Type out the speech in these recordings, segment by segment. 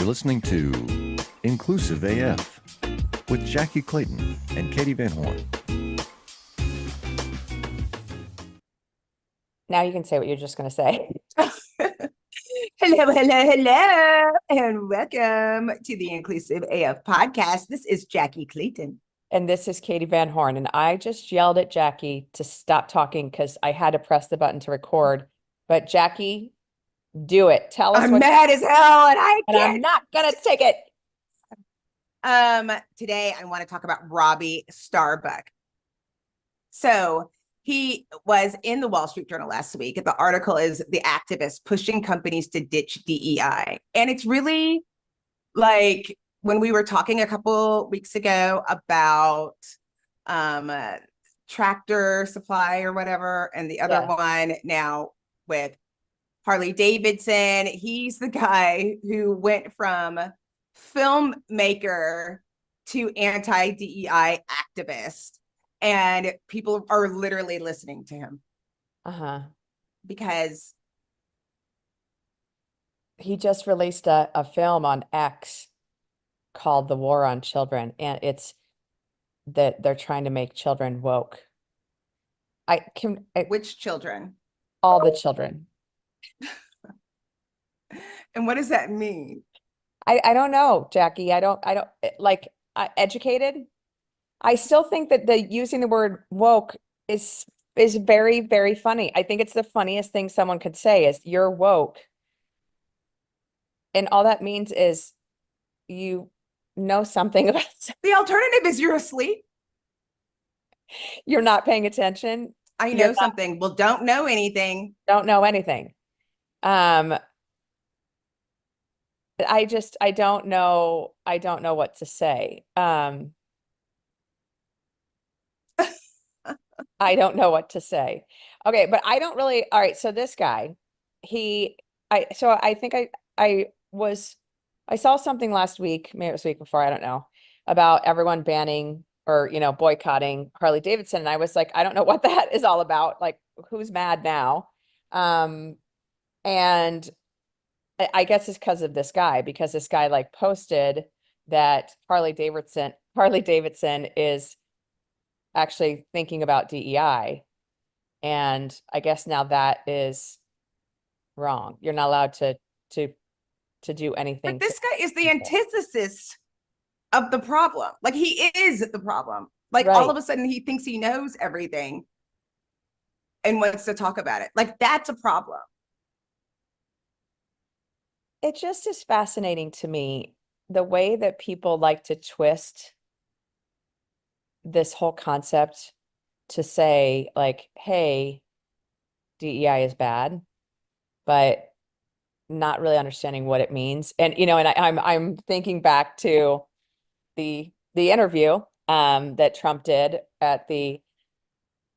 listening to Inclusive AF with Jackye Clayton and Katee Van Horn. Now you can say what you're just going to say. Hello, hello, hello, and welcome to the Inclusive AF podcast. This is Jackye Clayton. And this is Katee Van Horn. And I just yelled at Jackye to stop talking because I had to press the button to record. But Jackye, do it. Tell us I'm mad as hell and I'm not going to take it. Today I want to talk about Robbie Starbuck. So he was in the Wall Street Journal last week. The article is "The Activist Pushing Companies to Ditch DEI." And it's really like when we were talking a couple weeks ago about Tractor Supply or whatever, and the other one now with Harley Davidson. He's the guy who went from filmmaker to anti-DEI activist. And people are literally listening to him. Because he just released a film on X called The War on Children, and it's that they're trying to make children woke. Which children? All the children. And what does that mean? I don't know, Jackye. I don't like educated. I still think that the using the word woke is very, very funny. I think it's the funniest thing someone could say is you're woke. And all that means is you know something about the alternative is you're asleep. You're not paying attention. I know something. Well, don't know anything. Don't know anything. I don't know what to say. I don't know what to say. Okay, but I don't really. All right, so this guy, I think I saw something last week, maybe it was the week before, I don't know, about everyone banning or, boycotting Harley Davidson. And I was like, I don't know what that is all about. Like, who's mad now? And I guess it's because of this guy, because this guy like posted that Harley Davidson is actually thinking about DEI. And I guess now that is wrong. You're not allowed to do anything. But this guy is the antithesis of the problem. Like, he is the problem. Like, all of a sudden he thinks he knows everything and wants to talk about it. Like, that's a problem. It just is fascinating to me the way that people like to twist this whole concept to say like, hey, DEI is bad, but not really understanding what it means. And and I'm thinking back to the interview that Trump did at the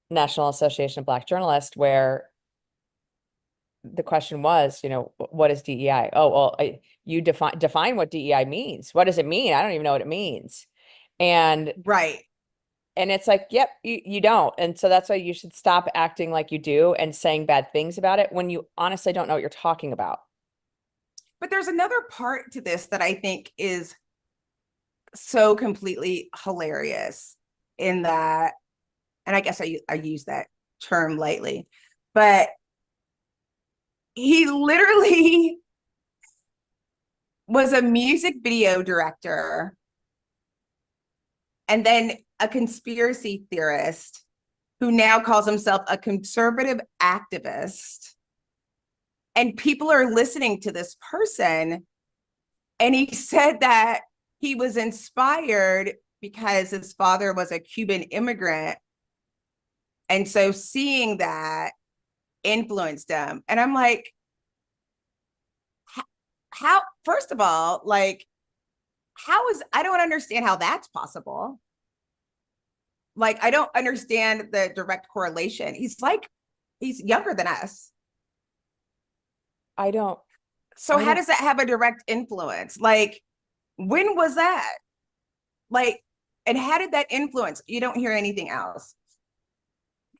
National Association of Black Journalists, where the question was, what is DEI? Oh, well, you define what DEI means. What does it mean? I don't even know what it means. And and it's like, yep, you don't. And so that's why you should stop acting like you do and saying bad things about it when you honestly don't know what you're talking about. But there's another part to this that I think is so completely hilarious in that, and I guess I use that term lightly, but he literally was a music video director and then a conspiracy theorist who now calls himself a conservative activist. And people are listening to this person. And he said that he was inspired because his father was a Cuban immigrant. And so seeing that influenced him. And I'm like, how, first of all, like, I don't understand how that's possible. Like, I don't understand the direct correlation. He's younger than us. So how does that have a direct influence? Like, when was that? Like, and how did that influence? You don't hear anything else.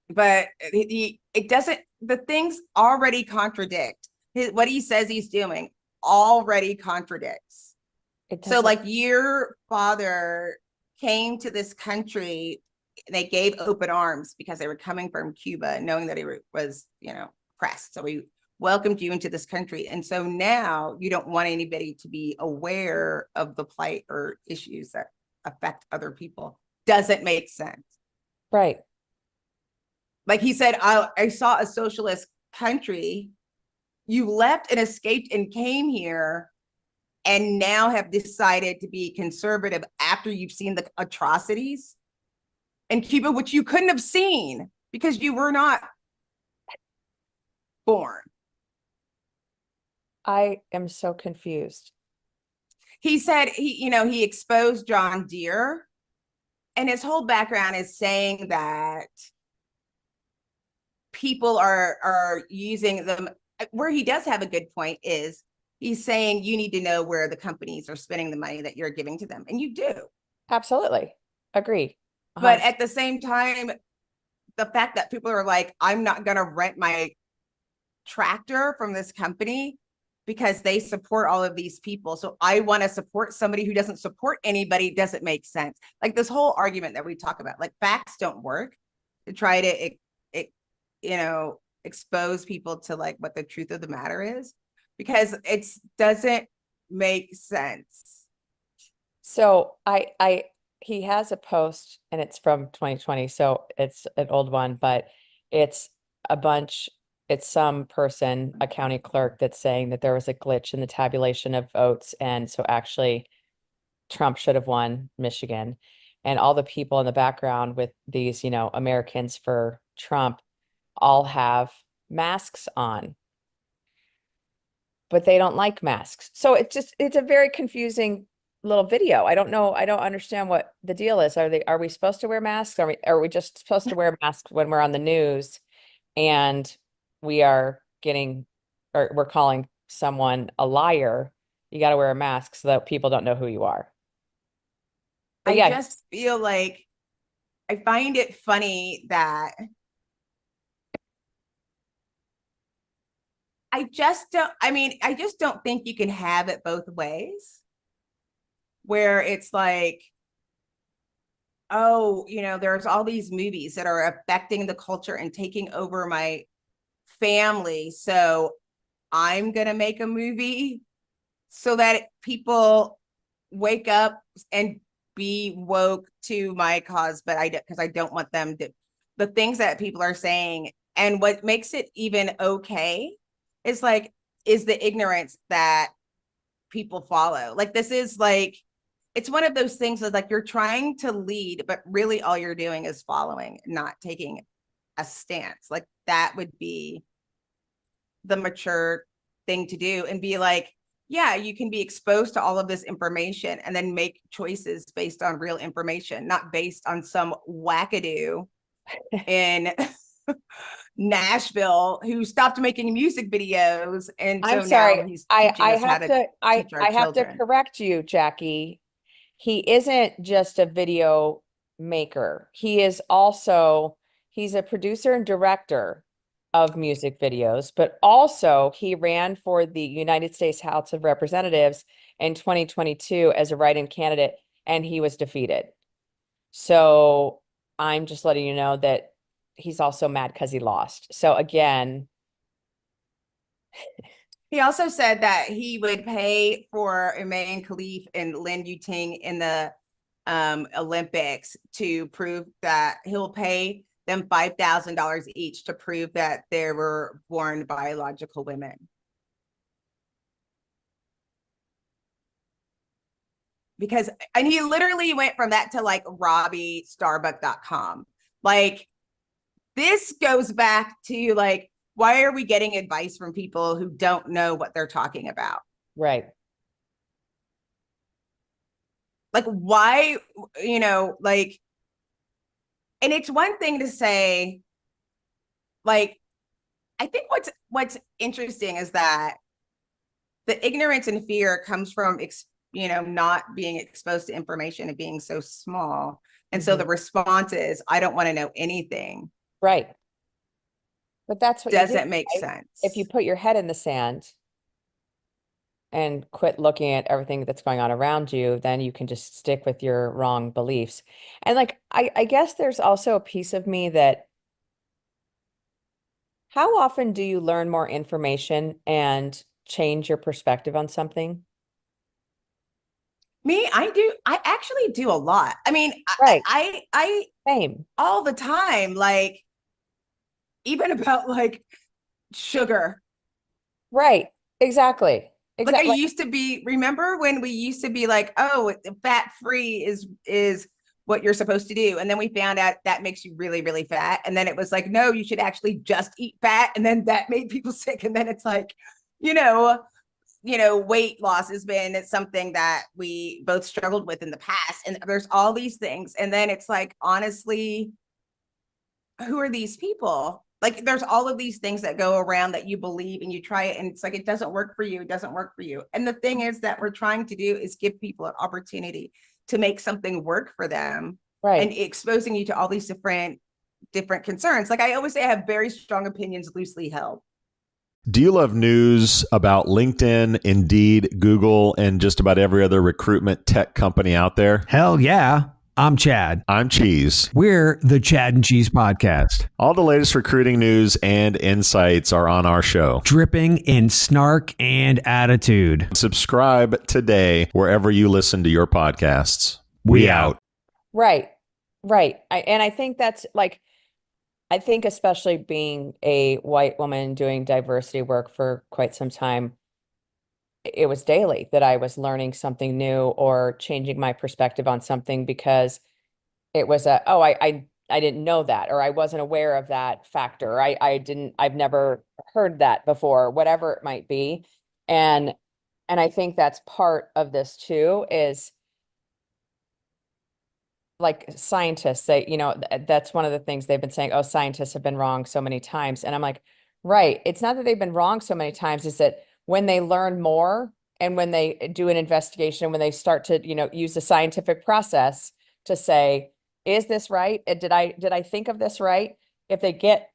But it doesn't, the things already contradict. What he says he's doing already contradicts. It So doesn't, like your father came to this country, they gave open arms because they were coming from Cuba, knowing that he was, pressed. So we welcomed you into this country. And so now you don't want anybody to be aware of the plight or issues that affect other people. Doesn't make sense. right. Like he said, I saw a socialist country. You left and escaped and came here and now have decided to be conservative after you've seen the atrocities in Cuba, which you couldn't have seen because you were not born. I am so confused. He said he exposed John Deere, and his whole background is saying that people are using them. Where he does have a good point is he's saying you need to know where the companies are spending the money that you're giving to them, and you do. Absolutely. Agree. But at the same time, the fact that people are like, I'm not going to rent my tractor from this company because they support all of these people. So I want to support somebody who doesn't support anybody doesn't make sense. Like this whole argument that we talk about, like facts don't work to try to, expose people to like what the truth of the matter is, because it doesn't make sense. So he has a post and it's from 2020, so it's an old one, but it's some person, a county clerk, that's saying that there was a glitch in the tabulation of votes, and so actually Trump should have won Michigan. And all the people in the background with these, Americans for Trump all have masks on, but they don't like masks. So it's a very confusing little video. I don't know. I don't understand what the deal is. Are we supposed to wear masks? Are we just supposed to wear masks when we're on the news and we are or we're calling someone a liar? You got to wear a mask so that people don't know who you are. But I just feel like I find it funny that I just don't think you can have it both ways, where it's like, oh, there's all these movies that are affecting the culture and taking over my family. So I'm going to make a movie so that people wake up and be woke to my cause. But because I don't want them to, the things that people are saying. And what makes it even okay is the ignorance that people follow. Like, this is like, it's one of those things that's like, you're trying to lead, but really all you're doing is following, not taking a stance. Like, that would be the mature thing to do, and be like, yeah, you can be exposed to all of this information and then make choices based on real information, not based on some wackadoo in Nashville who stopped making music videos. And so I'm sorry. now he's teaching us how to teach our I have to children. correct you, Jackye. He isn't just a video maker. He's a producer and director of music videos, but also he ran for the United States House of Representatives in 2022 as a write-in candidate, and he was defeated. So I'm just letting you know that he's also mad because he lost. So again, he also said that he would pay for Iman Khalif and Lin Yuting in the Olympics to prove that he'll pay them $5,000 each to prove that they were born biological women. And he literally went from that to like RobbieStarbuck.com. Like, this goes back to like, why are we getting advice from people who don't know what they're talking about? right. Like, why, like, and it's one thing to say, like, I think what's interesting is that the ignorance and fear comes from, not being exposed to information and being so small. And so the response is, I don't want to know anything. Right. But that's what you do, Doesn't make right? sense. If you put your head in the sand, and quit looking at everything that's going on around you, then you can just stick with your wrong beliefs. And like, I guess there's also a piece of me that how often do you learn more information and change your perspective on something? Me, I actually do a lot. I mean, Right. I Same. all the time, like even about like sugar. Right. Exactly. Like I Exactly. used to be, remember when we used to be like, oh, fat free is what you're supposed to do. And then we found out that makes you really, really fat. And then it was like, no, you should actually just eat fat. And then that made people sick. And then it's like, you know, weight loss has been something that we both struggled with in the past. And there's all these things. And then it's like, honestly, who are these people? Like there's all of these things that go around that you believe and you try it and it's like it doesn't work for you, it doesn't work for you. And the thing is that we're trying to do is give people an opportunity to make something work for them and Right. exposing you to all these different concerns. Like I always say, I have very strong opinions loosely held. Do you love news about LinkedIn, Indeed, Google, and just about every other recruitment tech company out there? Hell yeah. I'm Chad. I'm Cheese. We're the Chad and Cheese Podcast, All the latest recruiting news and insights are on our show. dripping in snark and attitude. Subscribe today wherever you listen to your podcasts. We out. Right. Right. And I think that's like, I think especially being a white woman doing diversity work for quite some time, it was daily that I was learning something new or changing my perspective on something because it was I didn't know that, or I wasn't aware of that factor. Or I've never heard that before, whatever it might be. And I think that's part of this too, is like scientists say, that's one of the things they've been saying, oh, scientists have been wrong so many times. And I'm like, right. It's not that they've been wrong so many times, is that when they learn more and when they do an investigation, when they start to, use the scientific process to say, is this right? Did I think of this right? If they get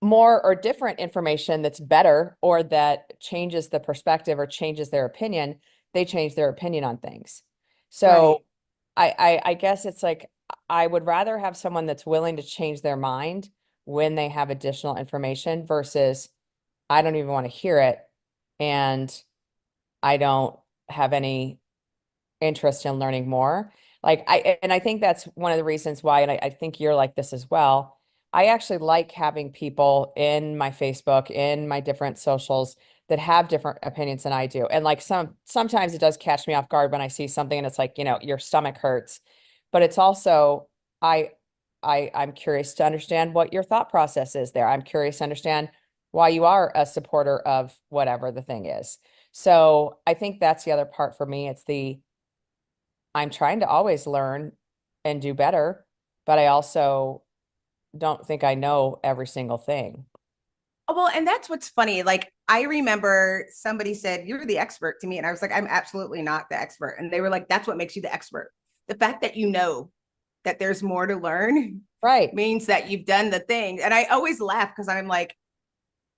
more or different information that's better or that changes the perspective or changes their opinion, they change their opinion on things. So I guess it's like I would rather have someone that's willing to change their mind when they have additional information versus I don't even want to hear it and I don't have any interest in learning more. And I think that's one of the reasons why, and I think you're like this as well. I actually like having people in my Facebook, in my different socials that have different opinions than I do. And like sometimes it does catch me off guard when I see something and it's like, your stomach hurts. But it's also I I'm curious to understand what your thought process is there. I'm curious to understand why you are a supporter of whatever the thing is. So I think that's the other part for me. I'm trying to always learn and do better, but I also don't think I know every single thing. Oh, well, and that's what's funny. Like, I remember somebody said, you're the expert to me. And I was like, I'm absolutely not the expert. And they were like, that's what makes you the expert. The fact that you know that there's more to learn Right. means that you've done the thing. And I always laugh because I'm like,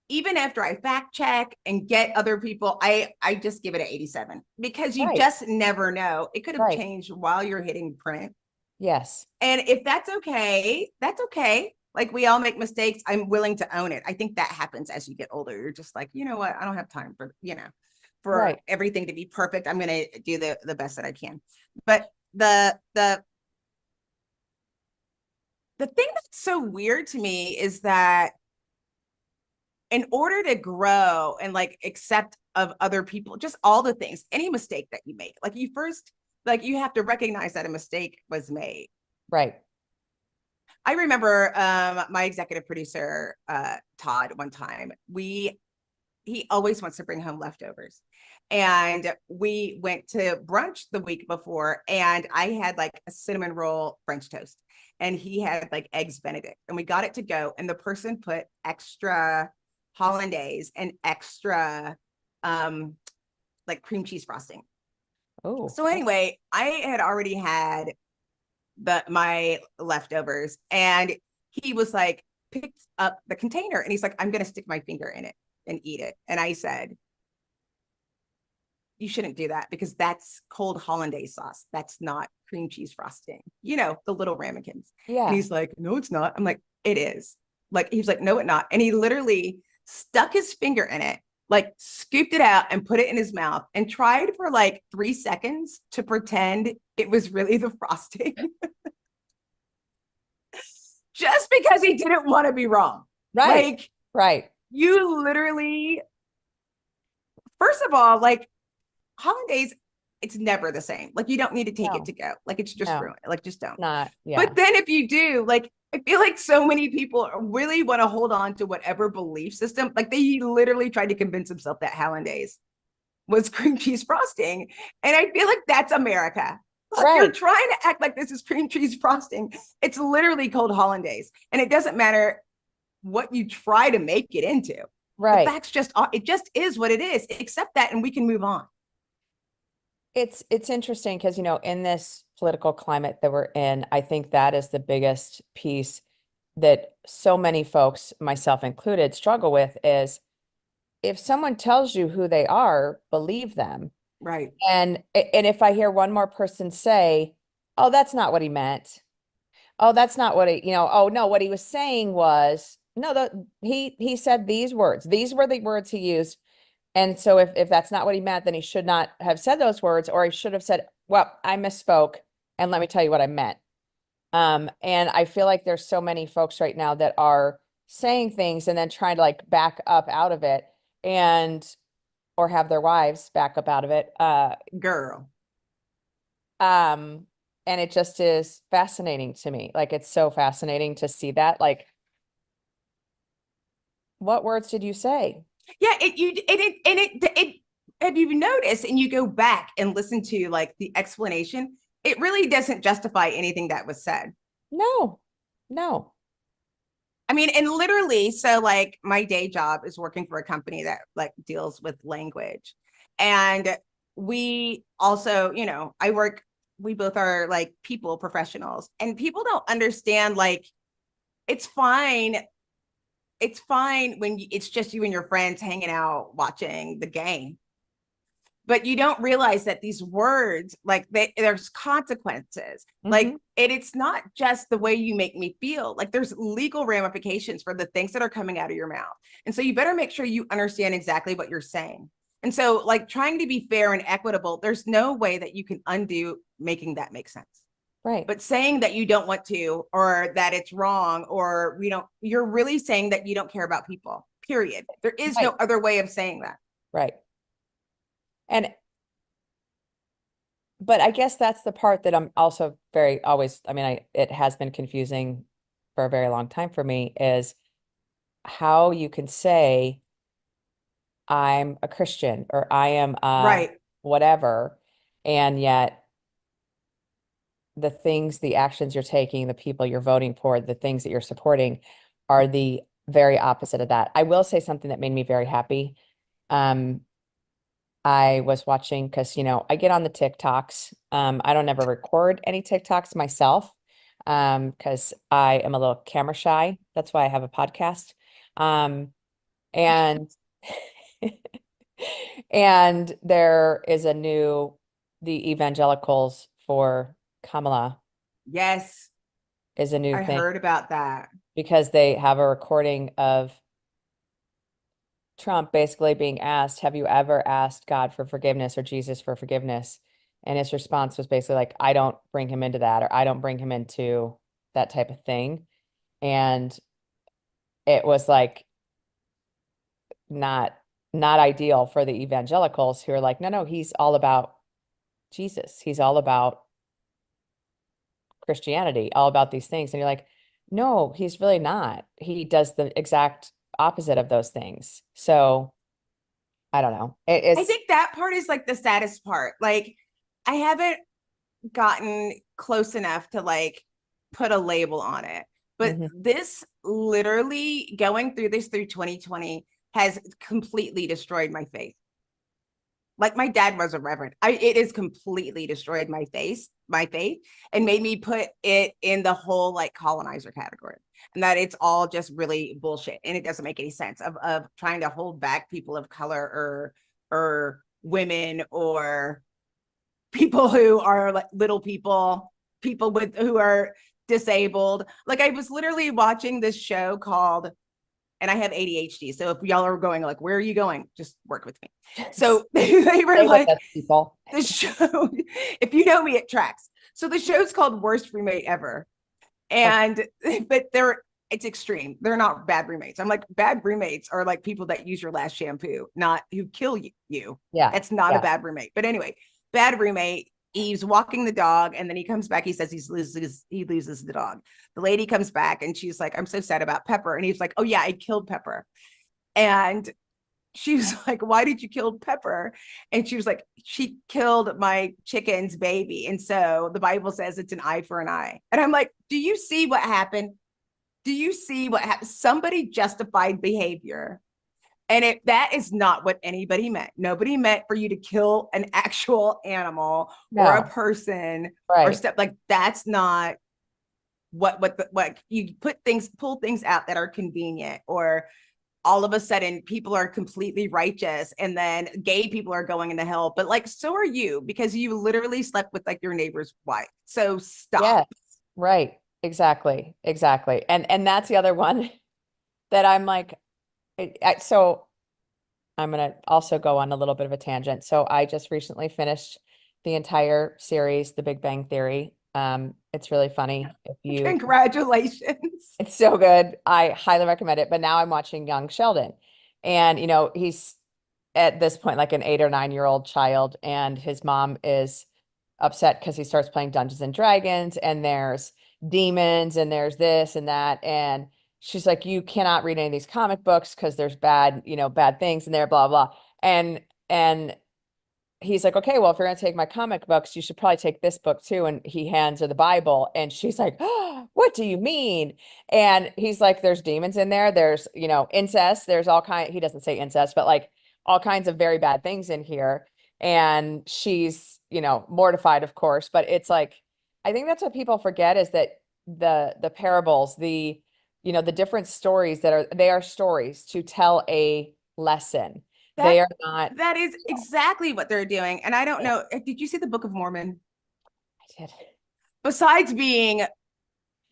even after I fact check and get other people, I just give it an 87 because you Right. just never know. It could have Right. changed while you're hitting print. Yes. And if that's okay, that's okay. Like we all make mistakes. I'm willing to own it. I think that happens as you get older. You're just like, you know what? I don't have time for Right. everything to be perfect. I'm going to do the best that I can. But the thing that's so weird to me is that in order to grow and like accept of other people, just all the things, any mistake that you make, like you have to recognize that a mistake was made. Right. I remember my executive producer, Todd, one time, he always wants to bring home leftovers. And we went to brunch the week before and I had like a cinnamon roll French toast and he had like eggs Benedict and we got it to go. And the person put extra hollandaise and extra like cream cheese frosting. Oh. So anyway, I had already had my leftovers and he was like picked up the container and he's like, I'm gonna stick my finger in it and eat it. And I said, you shouldn't do that because that's cold hollandaise sauce. That's not cream cheese frosting. You know, the little ramekins. Yeah. And he's like, no, it's not. I'm like, it is. Like, he was like, no, it's not. And he literally stuck his finger in it, like scooped it out and put it in his mouth and tried for like 3 seconds to pretend it was really the frosting. Just because he didn't want to be wrong. Right. Like, Right. you literally, first of all, like, hollandaise, it's never the same. Like, you don't need to take No. it to go. Like, it's just No. ruined. Like, just don't. Not, yeah. But then if you do, like, I feel like so many people really want to hold on to whatever belief system. Like, they literally tried to convince themselves that hollandaise was cream cheese frosting. And I feel like that's America. Like, you're Right. trying to act like this is cream cheese frosting. It's literally cold hollandaise. And it doesn't matter what you try to make it into. Right. The facts just are, it just is what it is. Accept that and we can move on. It's interesting because, you know, in this political climate that we're in, I think that is the biggest piece that so many folks, myself included, struggle with is if someone tells you who they are, believe them. Right. And if I hear one more person say, "Oh, that's not what he meant. Oh, that's not what he, you know, oh no, what he was saying was, no, he said these words. These were the words he used. And so if that's not what he meant, then he should not have said those words, or he should have said, well, I misspoke, and let me tell you what I meant." And I feel like there's so many folks right now that are saying things and then trying to like back up out of it or have their wives back up out of it. Girl. And it just is fascinating to me. Like, it's so fascinating to see that. Like, what words did you say? Yeah, have you noticed, and you go back and listen to like the explanation, it really doesn't justify anything that was said. No. I mean, and literally, so like my day job is working for a company that like deals with language. And we also, you know, we both are like people professionals, and people don't understand, like, it's fine. It's fine when it's just you and your friends hanging out watching the game. But you don't realize that these words, like, there's consequences. Like, it's not just the way you make me feel. Like, there's legal ramifications for the things that are coming out of your mouth. And so you better make sure you understand exactly what you're saying. And so, like, trying to be fair and equitable, there's no way that you can undo making that make sense. Right. But saying that you don't want to, or that it's wrong, or you're really saying that you don't care about people, period. There is no other way of saying that. Right. But I guess that's the part that I'm also it has been confusing for a very long time for me, is how you can say I'm a Christian or I am Right. whatever, and yet the actions you're taking, the people you're voting for, the things that you're supporting are the very opposite of that. I will say something that made me very happy. I was watching, because, you know, I get on the TikToks. I don't ever record any TikToks myself, because I am a little camera shy. That's why I have a podcast. And and there is the evangelicals for Kamala Yes. is a new I thing, heard about that. because they have a recording of Trump basically being asked, have you ever asked God for forgiveness or Jesus for forgiveness? And his response was basically like, I don't bring him into that, or I don't bring him into that type of thing. And it was like not ideal for the evangelicals, who are like, no, he's all about Jesus. He's all about Christianity, all about these things. And you're like, no, he's really not. He does the exact opposite of those things. So I don't know. I think that part is like the saddest part. Like, I haven't gotten close enough to like put a label on it, but this literally, going through this through 2020 has completely destroyed my faith. Like, my dad was a reverend. It has completely destroyed my faith, and made me put it in the whole like colonizer category, and that it's all just really bullshit, and it doesn't make any sense of trying to hold back people of color or women or people who are like little people with who are disabled. Like I was literally watching this show called, and I have ADHD, so if y'all are going like, where are you going, just work with me. So they were Stay with like, us, people. the show, if you know me, it tracks. So the show's called Worst Roommate Ever. And but it's extreme. They're not bad roommates. I'm like, bad roommates are like people that use your last shampoo, not who kill you. Yeah. That's not Yeah. a bad roommate. But anyway, bad roommate. He's walking the dog, and then he comes back. He says he loses the dog. The lady comes back, and she's like, "I'm so sad about Pepper." And he's like, "Oh yeah, I killed Pepper." And she was like, "Why did you kill Pepper?" And she was like, "She killed my chicken's baby. And so the Bible says it's an eye for an eye." And I'm like, do you see what happened? Do you see what happened? Somebody justified behavior. And that is not what anybody meant. Nobody meant for you to kill an actual animal or a person or stuff like that's not what you pull things out that are convenient, or all of a sudden people are completely righteous and then gay people are going into hell. But like, so are you, because you literally slept with like your neighbor's wife. So stop. Yes, right. Exactly. And that's the other one that I'm like, so I'm going to also go on a little bit of a tangent. So I just recently finished the entire series, The Big Bang Theory. It's really funny. Congratulations. It's so good. I highly recommend it. But now I'm watching Young Sheldon. And, he's at this point like an 8 or 9 year old child, and his mom is upset because he starts playing Dungeons and Dragons, and there's demons, and there's this and that. And she's like, you cannot read any of these comic books because there's bad things in there, blah, blah. And he's like, okay, well, if you're going to take my comic books, you should probably take this book too. And he hands her the Bible, and she's like, oh, what do you mean? And he's like, there's demons in there. There's, incest. There's all kind. He doesn't say incest, but like all kinds of very bad things in here. And she's, mortified, of course. But it's like, I think that's what people forget, is that the parables, the different stories they are stories to tell a lesson. They are not. That is exactly what they're doing. And I don't know. Did you see the Book of Mormon? I did. Besides being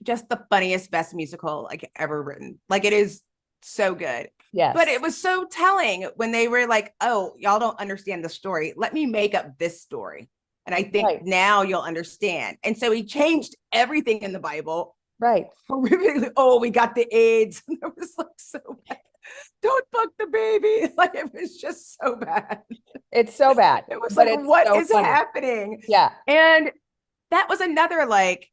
just the funniest, best musical like ever written. Like it is so good. Yes. But it was so telling when they were like, oh, y'all don't understand the story. Let me make up this story. And I think now you'll understand. And so he changed everything in the Bible. Right. Oh, we got the AIDS. And it was like so bad. Don't fuck the baby. Like it was just so bad. It's so bad. It was like, what is happening? Yeah. And that was another, like,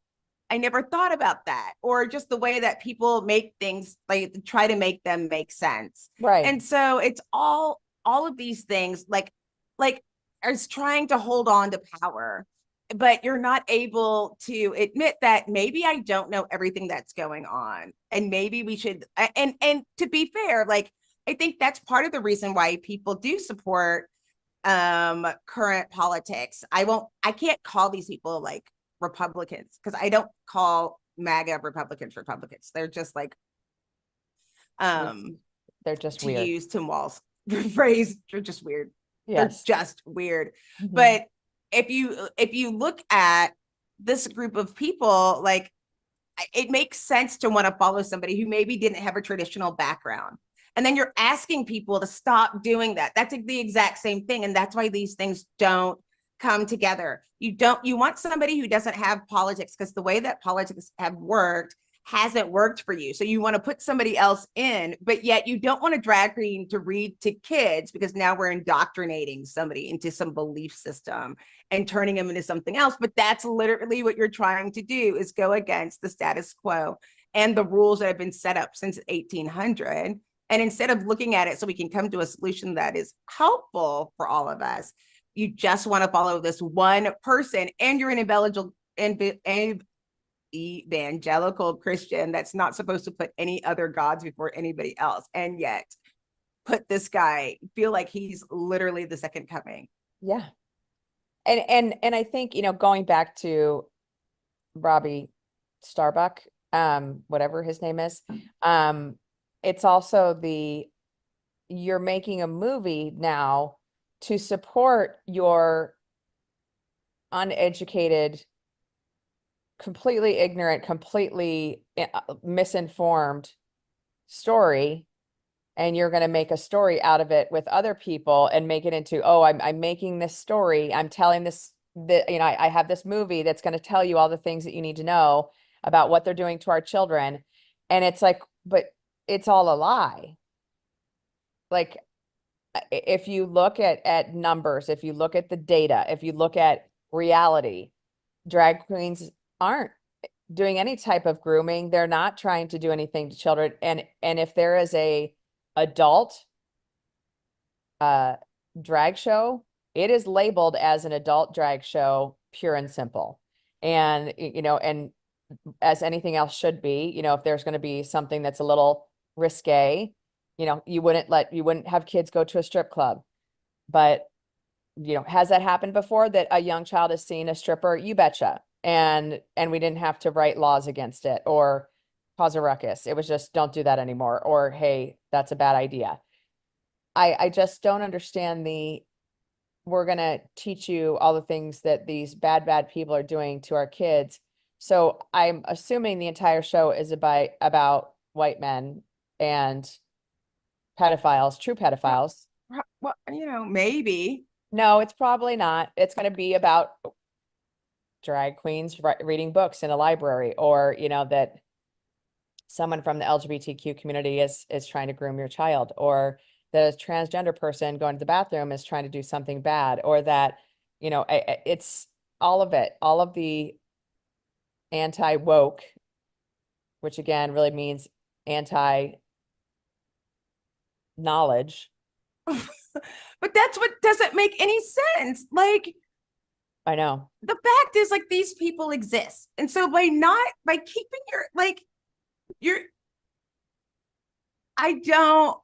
I never thought about that. Or just the way that people make things, like try to make them make sense. Right. And so it's all of these things like is trying to hold on to power, but you're not able to admit that maybe I don't know everything that's going on. And maybe we should, and to be fair, like, I think that's part of the reason why people do support current politics. I can't call these people like Republicans, because I don't call MAGA Republicans. They're just like, they're just to weird. use Tim Wall's phrase, they're just weird. Yes. They're just weird. Mm-hmm. But if you look at this group of people, like, it makes sense to want to follow somebody who maybe didn't have a traditional background. And then you're asking people to stop doing that. That's the exact same thing. And that's why these things don't come together. You want somebody who doesn't have politics, because the way that politics have worked hasn't worked for you. So you want to put somebody else in, but yet you don't want to drag queen to read to kids, because now we're indoctrinating somebody into some belief system and turning them into something else. But that's literally what you're trying to do, is go against the status quo and the rules that have been set up since 1800. And instead of looking at it so we can come to a solution that is helpful for all of us, you just want to follow this one person, and you're an evangelical Christian that's not supposed to put any other gods before anybody else, and yet put this guy, feel like he's literally the second coming. Yeah. And I think, going back to Robbie Starbuck, whatever his name is, it's also you're making a movie now to support your uneducated, completely ignorant, completely misinformed story, and you're going to make a story out of it with other people and make it into, oh, I'm making this story, I'm telling this, that, you know, I have this movie that's going to tell you all the things that you need to know about what they're doing to our children. And it's like, but it's all a lie. Like, if you look at numbers, if you look at the data, if you look at reality, drag queens aren't doing any type of grooming. They're not trying to do anything to children. And if there is a adult drag show, it is labeled as an adult drag show, pure and simple. And, you know, and as anything else should be, you know, if there's going to be something that's a little risque, you know, you wouldn't have kids go to a strip club. But, you know, has that happened before, that a young child has seen a stripper? You betcha. And we didn't have to write laws against it or cause a ruckus. It was just, don't do that anymore. Or, hey, that's a bad idea. I just don't understand we're going to teach you all the things that these bad people are doing to our kids. So I'm assuming the entire show is about white men and pedophiles, true pedophiles. Well, you know, maybe. No, it's probably not. It's going to be about drag queens reading books in a library, or, you know, that someone from the LGBTQ community is trying to groom your child, or that a transgender person going to the bathroom is trying to do something bad, or that, you know, it's all of it, all of the anti-woke, which again really means anti-knowledge. But that's what doesn't make any sense. Like, I know. The fact is, like, these people exist. And so by keeping I don't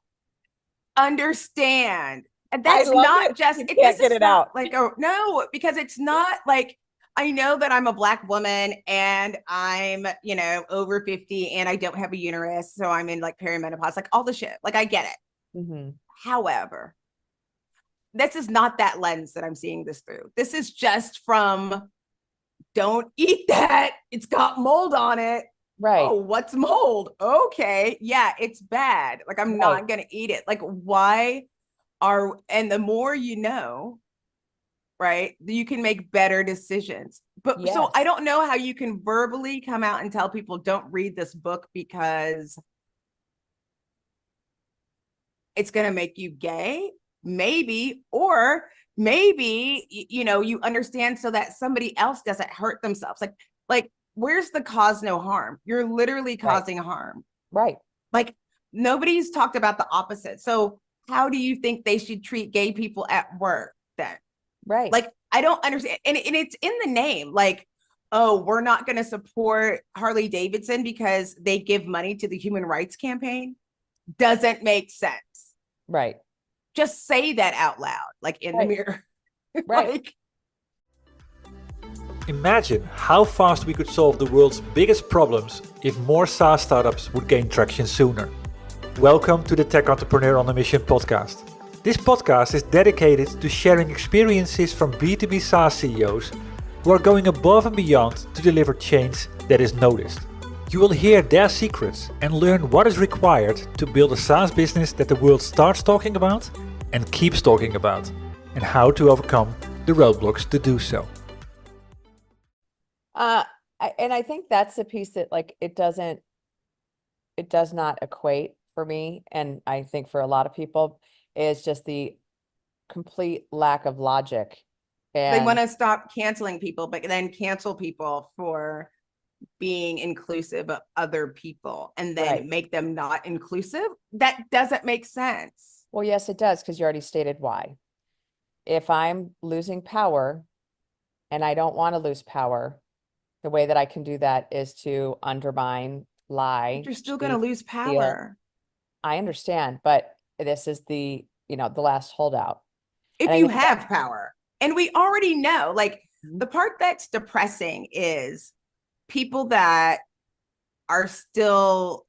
understand. And that's not just, you can't get it out. Like, oh, no, because it's not like, I know that I'm a Black woman and I'm, you know, over 50 and I don't have a uterus. So I'm in like perimenopause, like all the shit. Like, I get it. Mm-hmm. However, this is not that lens that I'm seeing this through. This is just from, don't eat that. It's got mold on it. Right. Oh, what's mold? Okay. Yeah, it's bad. Like, I'm not going to eat it. Like, and the more you know, right, you can make better decisions. But yes. So I don't know how you can verbally come out and tell people don't read this book because it's going to make you gay. Maybe, or maybe, you know, you understand so that somebody else doesn't hurt themselves. Like, where's the cause no harm? You're literally causing harm. Right. Like, nobody's talked about the opposite. So how do you think they should treat gay people at work then? Right. Like, I don't understand. And it's in the name. Like, oh, we're not going to support Harley Davidson because they give money to the Human Rights Campaign. Doesn't make sense. Right. Just say that out loud, like in the mirror. Right. Like, imagine how fast we could solve the world's biggest problems if more SaaS startups would gain traction sooner. Welcome to the Tech Entrepreneur on a Mission podcast. This podcast is dedicated to sharing experiences from B2B SaaS CEOs who are going above and beyond to deliver change that is noticed. You will hear their secrets and learn what is required to build a SaaS business that the world starts talking about and keeps talking about, and how to overcome the roadblocks to do so. And I think that's the piece that, like, it does not equate for me, and I think for a lot of people, is just the complete lack of logic. And they want to stop canceling people, but then cancel people for being inclusive of other people and then make them not inclusive. That doesn't make sense. Well, yes, it does, because you already stated why. If I'm losing power and I don't want to lose power, the way that I can do that is to undermine, lie. But you're still going to lose power. I understand, but this is the last holdout. If you have power. And we already know, like, the part that's depressing is people that are still,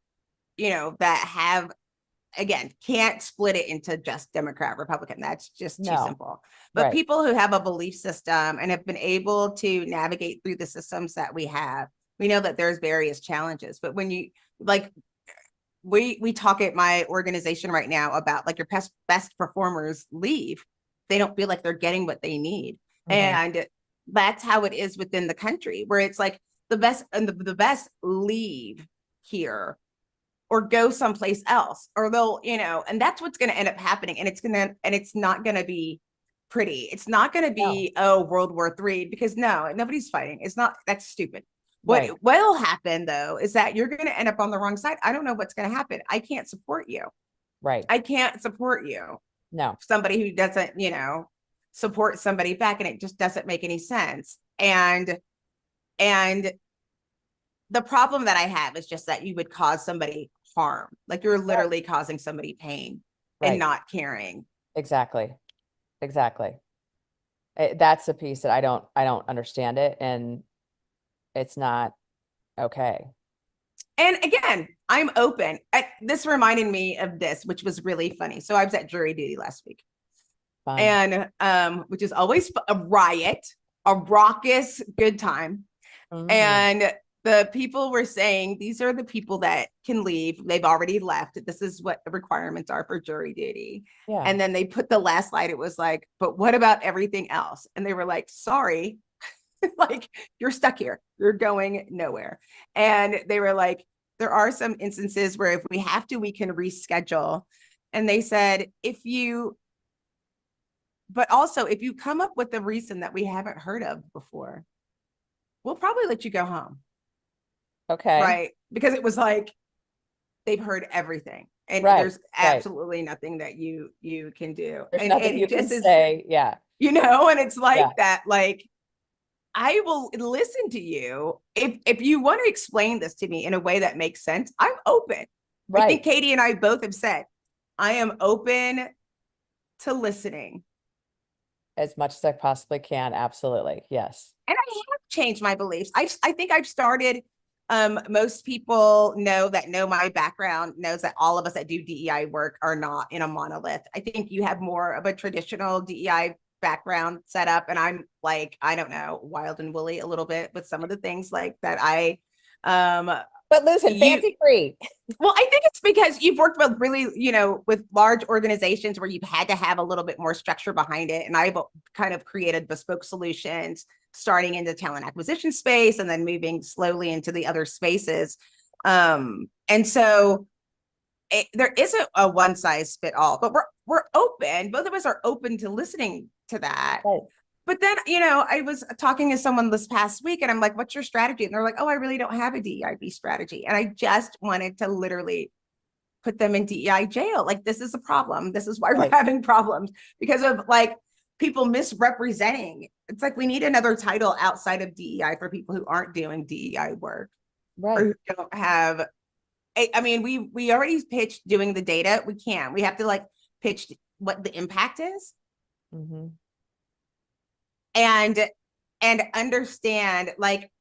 you know, that have again, can't split it into just Democrat, Republican. That's just too No. simple. But Right. people who have a belief system and have been able to navigate through the systems that we have, we know that there's various challenges. But when you like, we talk at my organization right now about like your best performers leave. They don't feel like they're getting what they need. And that's how it is within the country, where it's like the best and the best leave here or go someplace else, or they'll, and that's what's going to end up happening. And it's not going to be pretty. It's not going to be, World War III, because nobody's fighting. It's not, that's stupid. What will happen though, is that you're going to end up on the wrong side. I don't know what's going to happen. I can't support you. Right. I can't support you. No. Somebody who doesn't, support somebody back, and it just doesn't make any sense. And the problem that I have is just that you would cause somebody harm. Like you're literally causing somebody pain and not caring. Exactly. That's the piece that I don't understand it, and it's not okay. And again, I'm open. This reminded me of this, which was really funny. So I was at jury duty last week. Fun. And which is always a riot, a raucous good time. And the people were saying, these are the people that can leave. They've already left. This is what the requirements are for jury duty. Yeah. And then they put the last slide. It was like, but what about everything else? And they were like, sorry, like you're stuck here. You're going nowhere. And they were like, there are some instances where if we have to, we can reschedule. And they said, but also if you come up with a reason that we haven't heard of before, we'll probably let you go home. Okay. Right. Because it was like, they've heard everything. And there's absolutely nothing that you can do. There's and nothing you can say. Yeah. And it's like that, like, I will listen to you. If you want to explain this to me in a way that makes sense, I'm open. I think Katee and I both have said, I am open to listening. As much as I possibly can. Absolutely. Yes. And I have changed my beliefs. I think I've started, most people know my background, knows that all of us that do DEI work are not in a monolith. I think you have more of a traditional DEI background set up, and I'm like, I don't know, wild and woolly a little bit with some of the things like that. But listen, fancy free. Well, I think it's because you've worked with really, with large organizations where you've had to have a little bit more structure behind it. And I've kind of created bespoke solutions, starting in the talent acquisition space and then moving slowly into the other spaces. And so there isn't a one size fit all, but we're open. Both of us are open to listening to that. Right. But then, I was talking to someone this past week and I'm like, what's your strategy? And they're like, oh, I really don't have a DEIB strategy. And I just wanted to literally put them in DEI jail. Like, this is a problem. This is why we're having problems, because of like people misrepresenting. It's like, we need another title outside of DEI for people who aren't doing DEI work. Right. Or who don't have, I mean, we already pitched doing the data. We have to like pitch what the impact is. And understand, like,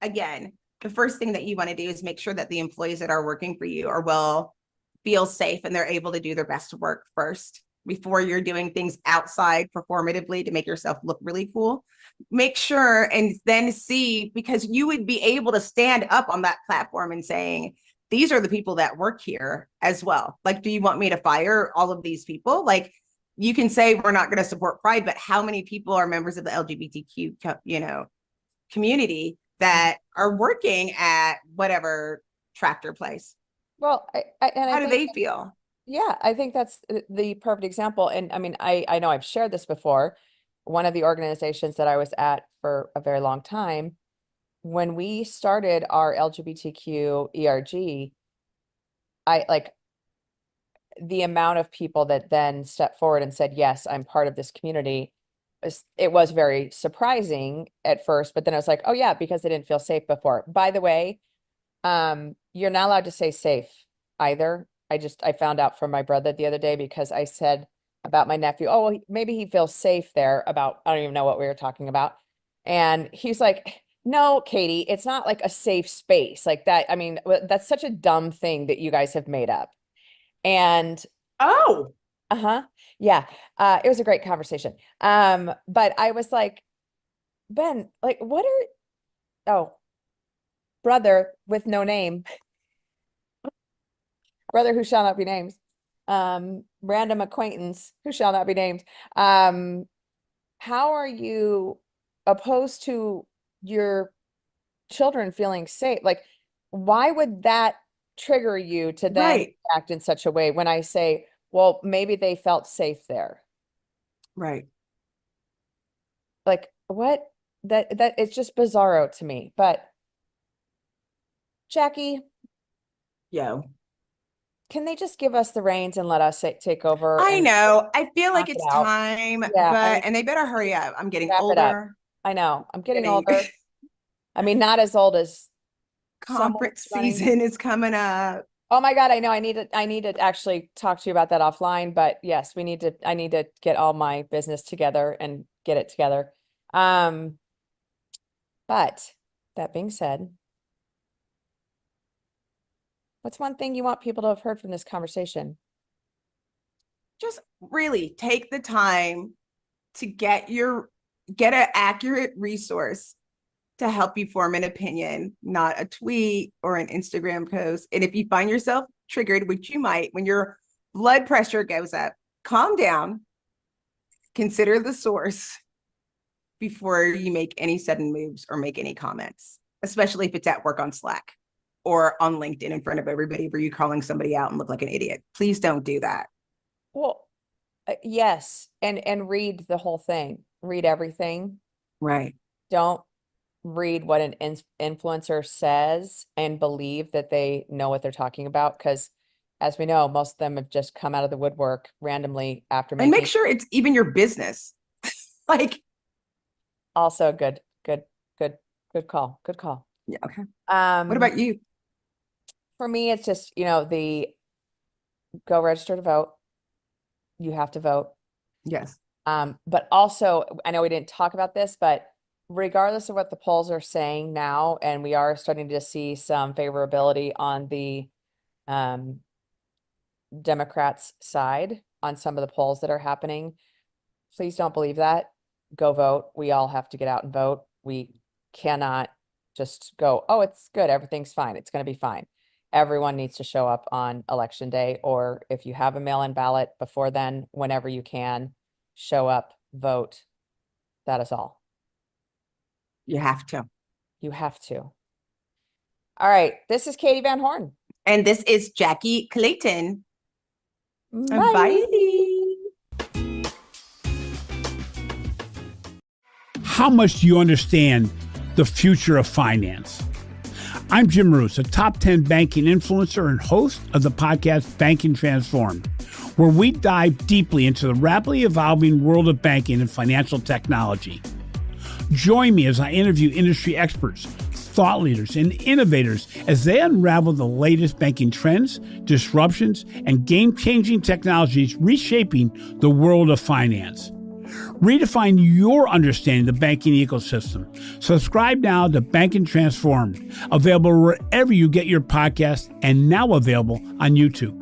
again, the first thing that you want to do is make sure that the employees that are working for you will feel safe and they're able to do their best work first before you're doing things outside performatively to make yourself look really cool. Make sure and then see, because you would be able to stand up on that platform and saying, these are the people that work here as well. Like, do you want me to fire all of these people? Like, you can say we're not going to support Pride, but how many people are members of the LGBTQ, community that are working at whatever tractor place? Well, how do they feel? Yeah, I think that's the perfect example. And I mean, I know I've shared this before. One of the organizations that I was at for a very long time, when we started our LGBTQ ERG, the amount of people that then stepped forward and said, yes, I'm part of this community, it was very surprising at first, but then I was like, oh yeah, because they didn't feel safe before. By the way, you're not allowed to say safe either. I found out from my brother the other day, because I said about my nephew, oh, well, maybe he feels safe there about, I don't even know what we were talking about. And he's like, no, Katee, it's not like a safe space like that. I mean, that's such a dumb thing that you guys have made up. And Oh, yeah, it was a great conversation. But I was like, Ben, like, brother with no name, brother who shall not be named, random acquaintance who shall not be named. How are you opposed to your children feeling safe? Like, why would that trigger you to then right, act in such a way when I say, well, maybe they felt safe there? right. Like, what? That it's just bizarro to me. But Jackye, Yo. can they just give us the reins and let us take over I and know. I feel like knock it it's out? time, Yeah, and they better hurry up. I'm getting wrap it up. older. I know. I'm getting Getting- older. I mean, not as old as someone Conference running. season is coming up. Oh my God, I know. I need to actually talk to you about that offline, but yes, I need to get all my business together and get it together. But that being said, what's one thing you want people to have heard from this conversation? Just really take the time to get an accurate resource to help you form an opinion, not a tweet or an Instagram post. And if you find yourself triggered, which you might, when your blood pressure goes up, calm down, consider the source before you make any sudden moves or make any comments, especially if it's at work on Slack or on LinkedIn in front of everybody where you're calling somebody out and look like an idiot. Please don't do that. Well, yes, and read the whole thing. Read everything. Right. Don't read what an influencer says and believe that they know what they're talking about, because as we know, most of them have just come out of the woodwork randomly after And make making. sure it's even your business. Like, Also good call. Good call. yeah, okay. What What about you? For me, it's just, the go register to vote. You have to vote. Yes. But also, I know we didn't talk about this, but regardless of what the polls are saying now, and we are starting to see some favorability on the Democrats' side on some of the polls that are happening, please don't believe that. Go vote. We all have to get out and vote. We cannot just go, oh, it's good, everything's fine, it's going to be fine. Everyone needs to show up on election day, or if you have a mail-in ballot before then, whenever you can, show up, vote. That is all. You have to. You have to. All right. This is Katee Van Horn. And this is Jackye Clayton. Bye. Bye. How much do you understand the future of finance? I'm Jim Roos, a top 10 banking influencer and host of the podcast Banking Transformed, where we dive deeply into the rapidly evolving world of banking and financial technology. Join me as I interview industry experts, thought leaders, and innovators as they unravel the latest banking trends, disruptions, and game-changing technologies reshaping the world of finance. Redefine your understanding of the banking ecosystem. Subscribe now to Banking Transformed, available wherever you get your podcast and now available on YouTube.